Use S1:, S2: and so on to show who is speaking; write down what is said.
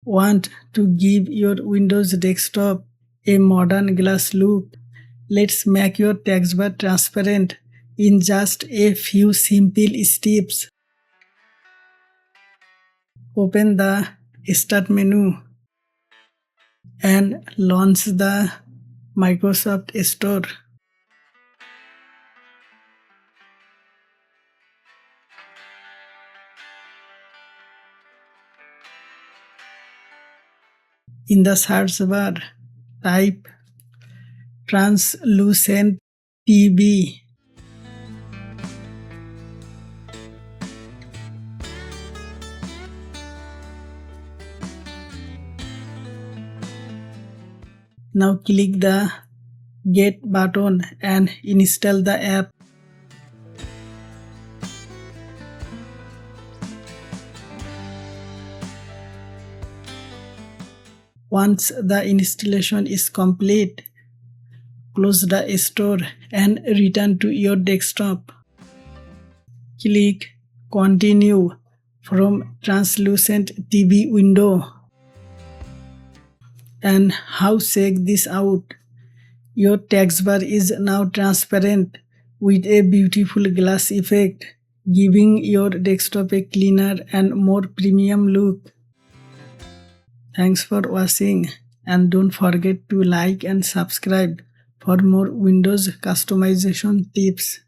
S1: Want to give your Windows desktop a modern glass look? Let's make your taskbar transparent in just a few simple steps. Open the Start menu and launch the Microsoft Store. In the search bar, type TranslucentTB. Now click the Get button and install the app. Once the installation is complete, close the store and return to your desktop. Click Continue from TranslucentTB window. And how check this out? Your taskbar is now transparent with a beautiful glass effect, giving your desktop a cleaner and more premium look. Thanks for watching, and don't forget to like and subscribe for more Windows customization tips.